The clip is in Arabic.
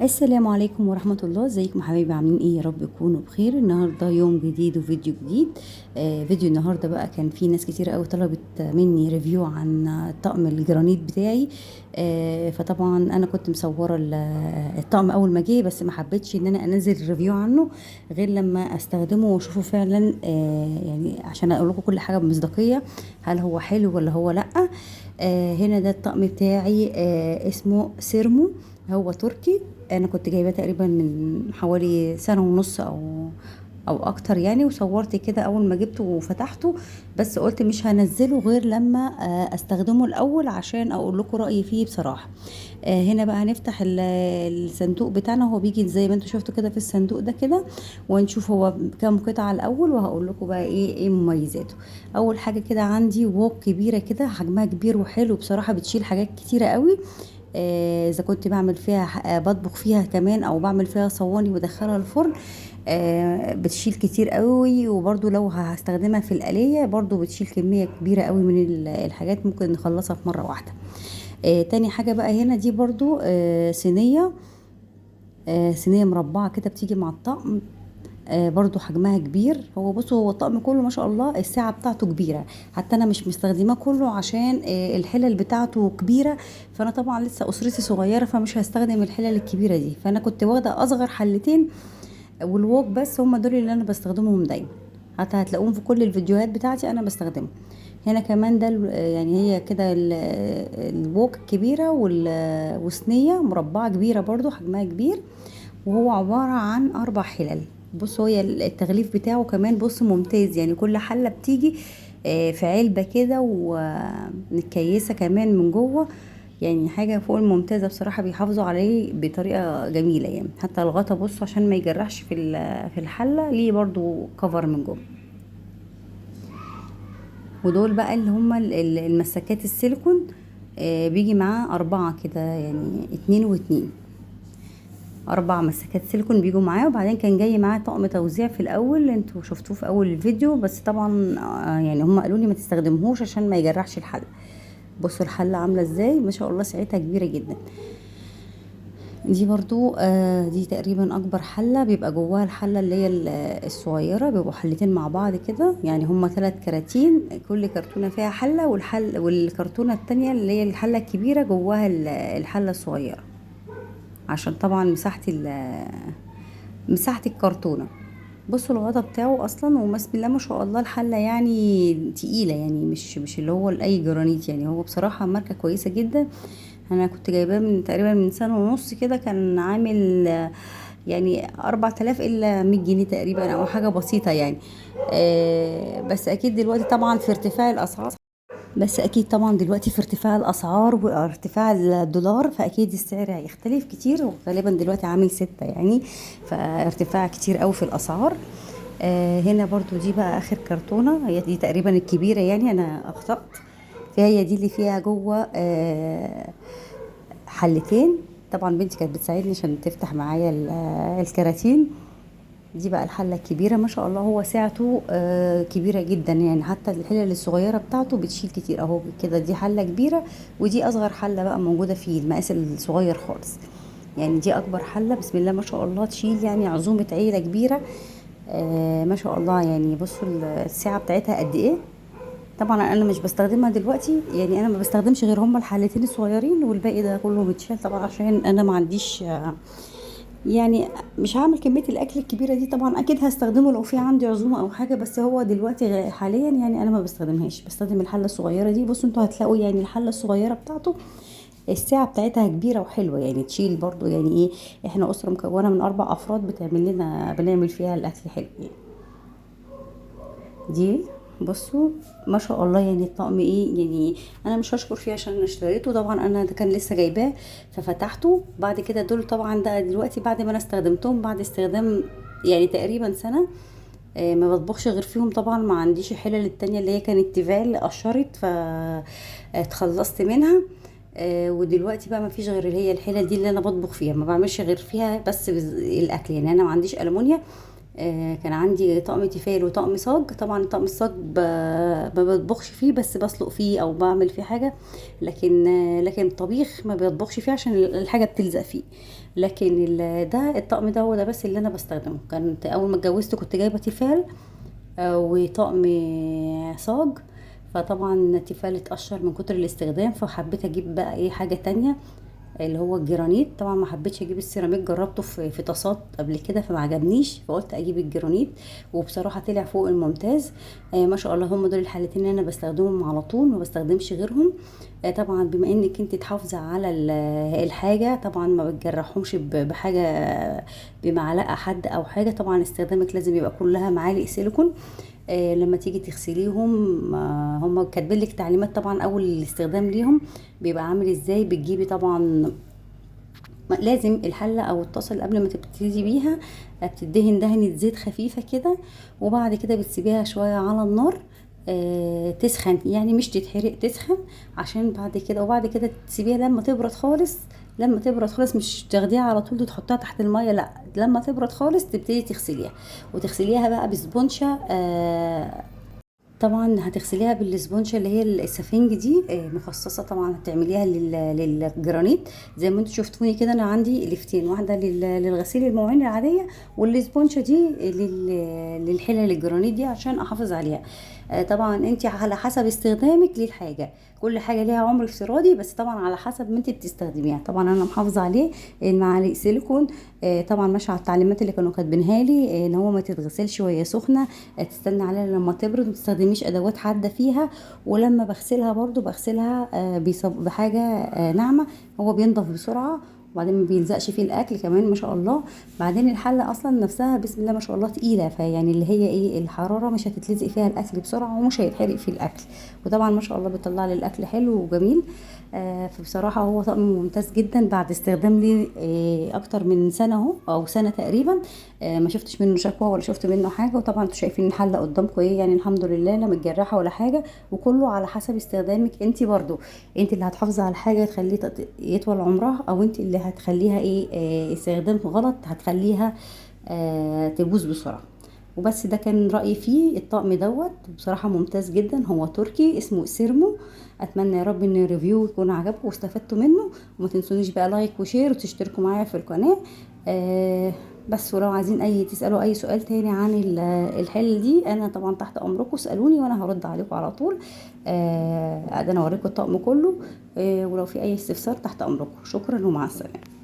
السلام عليكم ورحمة الله. ازيكم حبايبي؟ عاملين ايه؟ يا رب تكونوا بخير. النهاردة يوم جديد وفيديو جديد. فيديو النهاردة بقى كان في ناس كتير قوي طلبت مني ريفيو عن طقم الجرانيت بتاعي. فطبعا انا كنت مصورة الطقم اول ما جه، بس ما حبيتش ان انا انزل ريفيو عنه غير لما استخدمه واشوفه فعلا، يعني عشان اقول لكم كل حاجة بمصداقية، هل هو حلو ولا هو لا. هنا ده الطقم بتاعي، اسمه سيرمو، هو تركي. انا كنت جايباه تقريبا من حوالي سنة ونص او اكتر يعني، وصورت كده اول ما جبته وفتحته، بس قلت مش هنزله غير لما استخدمه الاول عشان اقول لكم رأيي فيه بصراحة. هنا بقى هنفتح الصندوق بتاعنا. هو بيجي زي ما انتوا شفتوا كده في الصندوق ده كده، ونشوف هو كام قطعة الاول، وهقول لكم بقى ايه مميزاته. اول حاجة كده عندي ووك كبيرة كده، حجمها كبير وحلو بصراحة، بتشيل حاجات كتيرة قوي. اذا كنت بعمل فيها بطبخ فيها كمان، او بعمل فيها صواني وادخلها الفرن، بتشيل كتير قوي. وبرضو لو هستخدمها في الآلية برضو بتشيل كمية كبيرة قوي من الحاجات، ممكن نخلصها في مرة واحدة. تاني حاجة بقى هنا دي برضو صينية، صينية مربعة كده بتيجي مع الطقم. برضو حجمها كبير. هو بصوا، هو الطقم كله ما شاء الله الساعة بتاعته كبيرة، حتى انا مش مستخدماه كله عشان الحلل بتاعته كبيرة. فانا طبعا لسه اسرتي صغيرة، فمش هستخدم الحلل الكبيرة دي، فانا كنت واخدة اصغر حلتين والوok بس، هم دول اللي انا بستخدمهم دايما. حتى هتلاقوهم في كل الفيديوهات بتاعتي انا بستخدمهم. هنا كمان ده يعني هي كده الوok كبيرة، وصينية مربعة كبيرة برضو حجمها كبير، وهو عبارة عن 4 حلل. بصوا هي التغليف بتاعه كمان بص ممتاز، يعني كل حلة بتيجي في علبة كده ومتكيسة كمان من جوه. يعني حاجة فوق الممتازة بصراحة، بيحافظوا عليه بطريقة جميلة يعني. حتى الغطا بصوا عشان ما يجرحش في الحلة، ليه برضو كفر من جوه. ودول بقى اللي هما المسكات السيليكون، بيجي معاه 4 كده، يعني 2 و2. 4 مسكات سيليكون بيجوا معاه. وبعدين كان جاي معاه طقم توزيع في الاول، انتوا شفتوه في اول الفيديو، بس طبعا يعني هم قالوا لي ما تستخدمهوش عشان ما يجرحش الحلة. بصوا الحلة عاملة ازاي، ما شاء الله ساعتها كبيرة جدا. دي برضو دي تقريبا اكبر حلة، بيبقى جواها الحلة اللي هي الصغيرة، بيبقوا حلتين مع بعض كده، يعني هما 3 كراتين، كل كرتونة فيها حلة، والكرتونة التانية اللي هي الحلة الكبيرة جواها الحلة الصغيرة، عشان طبعا مساحة الكرتونة. بصوا الغطا بتاعه اصلا، وبسم الله ما شاء الله الحلة يعني تقيلة، يعني مش اللي هو اي جرانيت، يعني هو بصراحة ماركة كويسة جدا. انا كنت جايباه من تقريبا من سنة ونص كده، كان عامل يعني 4000 الا 100 جنيه تقريبا، او حاجة بسيطة يعني. بس اكيد دلوقتي طبعا في ارتفاع الاسعار، بس اكيد طبعا دلوقتي في ارتفاع الاسعار وارتفاع الدولار، فاكيد السعر هيختلف كتير، وغالبا دلوقتي عامل 6 يعني، فارتفاع كتير قوي في الاسعار. هنا برضو دي بقى اخر كرتونة، هي دي تقريبا الكبيرة، يعني انا اخطأت. فهي دي اللي فيها جوه حلتين. طبعا بنتي كانت بتساعدني عشان تفتح معايا الكراتين. دي بقى الحلة الكبيرة، ما شاء الله هو سعته كبيرة جدا، يعني حتى الحلل الصغيرة بتاعته بتشيل كتير اهو كده. دي حلة كبيرة، ودي اصغر حلة بقى موجودة فيه، المقاس الصغير خالص. يعني دي اكبر حلة، بسم الله ما شاء الله تشيل يعني عزومة عيلة كبيرة. ما شاء الله. يعني بصوا السعة بتاعتها قد ايه. طبعا انا مش بستخدمها دلوقتي، يعني انا ما بستخدمش غير هما الحلتين الصغيرين، والباقي ده كله متشال طبعا عشان انا ما عنديش يعني مش هعمل كمية الأكل الكبيرة دي. طبعا أكيد هستخدمه لو في عندي عزومة أو حاجة، بس هو دلوقتي حاليا يعني أنا ما بستخدمهاش، بستخدم الحلة الصغيرة دي. بصوا انتوا هتلاقوا يعني الحلة الصغيرة بتاعته السعة بتاعتها كبيرة وحلوة، يعني تشيل برضو يعني ايه. احنا أسرة مكونة من 4 أفراد، بنعمل فيها الأكل حلو يعني. دي بصوا ما شاء الله، يعني الطقم ايه يعني. انا مش هشكر فيه عشان انا اشتريته، طبعا انا ده كان لسه جايباه ففتحته بعد كده. دول طبعا ده دلوقتي بعد ما انا استخدمتهم، بعد استخدام يعني تقريبا سنة. ما بطبخش غير فيهم طبعا، ما عنديش الحلل التانية اللي هي كانت تيفال قشرت اتخلصت منها. ودلوقتي بقى ما فيش غير اللي هي الحلل دي اللي انا بطبخ فيها، ما بعملش غير فيها بس الاكل، يعني انا ما عنديش ألمونيا. كان عندي طقم تيفال وطقم صاج. طبعا طقم الصاج ما بطبخش فيه، بس بسلق فيه او بعمل فيه حاجه. لكن الطبيخ ما بيطبخش فيه عشان الحاجه بتلزق فيه. لكن ده الطقم ده هو ده بس اللي انا بستخدمه. كانت اول ما اتجوزت كنت جايبه تيفال وطقم صاج. فطبعا تيفال اتقشر من كتر الاستخدام، فحبيت اجيب بقى ايه حاجه تانية اللي هو الجرانيت. طبعا ما حبيتش اجيب السيراميك، جربته في طاسات قبل كده فما عجبنيش، فقلت اجيب الجرانيت. وبصراحه طلع فوق الممتاز. ما شاء الله، هم دول الحالتين اللي انا بستخدمهم على طول، ما بستخدمش غيرهم. طبعا بما انك انت تحافظي على الحاجه، طبعا ما بتجرحهمش بحاجه بمعلقه حد او حاجه. طبعا استخدامك لازم يبقى كلها معالق سيليكون. لما تيجي تغسليهم هم كاتبين لك تعليمات. طبعا اول الاستخدام ليهم بيبقى عامل ازاي. بتجيبي طبعا لازم الحله او الطاسه اللي قبل ما تبتدي بيها بتدهن دهنه زيت خفيفه كده، وبعد كده بتسيبيها شويه على النار تسخن، يعني مش تتحرق، تسخن عشان بعد كده. وبعد كده تسيبيها لما تبرد خالص. لما تبرد خالص، مش تاخديها على طول تحطها تحت الميه، لا، لما تبرد خالص تبتدي تغسليها. وتغسليها بقى بسبونشة. طبعا هتغسليها بالاسبونشة اللي هي السفنج دي مخصصة. طبعا هتعمليها للجرانيت زي ما انتوا شفتوني كده. انا عندي لفتين، واحدة للغسيل المواعين العادية، والاسبونشة دي للحلة الجرانيت دي عشان احافظ عليها. طبعا انت على حسب استخدامك للحاجة. كل حاجة ليها عمر افتراضي، بس طبعا على حسب ما انت بتستخدميها. طبعا انا محافظة عليه المعالق سيليكون. طبعا ماشيه على التعليمات اللي كانوا كاتبينها لي، ان هو ما تتغسلش وهي سخنه، تستنى عليها لما تبرد، ما تستخدميش ادوات حاده فيها. ولما بغسلها برضو بغسلها بحاجه ناعمه، هو بينضف بسرعه. وبعدين ما بيلزقش فيه الاكل كمان ما شاء الله. بعدين الحله اصلا نفسها بسم الله ما شاء الله تقيله، فيعني اللي هي ايه الحراره مش هتتلزق فيها الاكل بسرعه، ومش هيتحرق فيه الاكل. وطبعا ما شاء الله بيطلع لي الاكل حلو وجميل. فبصراحه هو طقم ممتاز جدا بعد استخدام لي اكتر من سنه اهو، او سنه تقريبا. ما شفتش منه شكوى ولا شفت منه حاجه. وطبعا انتوا شايفين الحله قدامكم ايه، يعني الحمد لله لا متجرحه ولا حاجه. وكله على حسب استخدامك انت برضو. انت اللي هتحافظي على الحاجه تخليه يطول عمرها، او انت اللي هتخليها ايه استخدام غلط هتخليها تبوظ بسرعه. وبس ده كان رأيي فيه. الطقم دوت بصراحة ممتاز جدا، هو تركي اسمه سيرمو. اتمنى يا رب ان الريفيو يكون عجبكم واستفدتوا منه. وما تنسونيش بقى لايك وشير وتشتركوا معايا في القناة. بس ولو عايزين تسألوا اي سؤال تاني عن الحل دي، انا طبعا تحت امركم، اسألوني وانا هرد عليكم على طول. انا اوريكم الطقم كله. ولو في اي استفسار تحت امركم. شكرا ومع السلامة.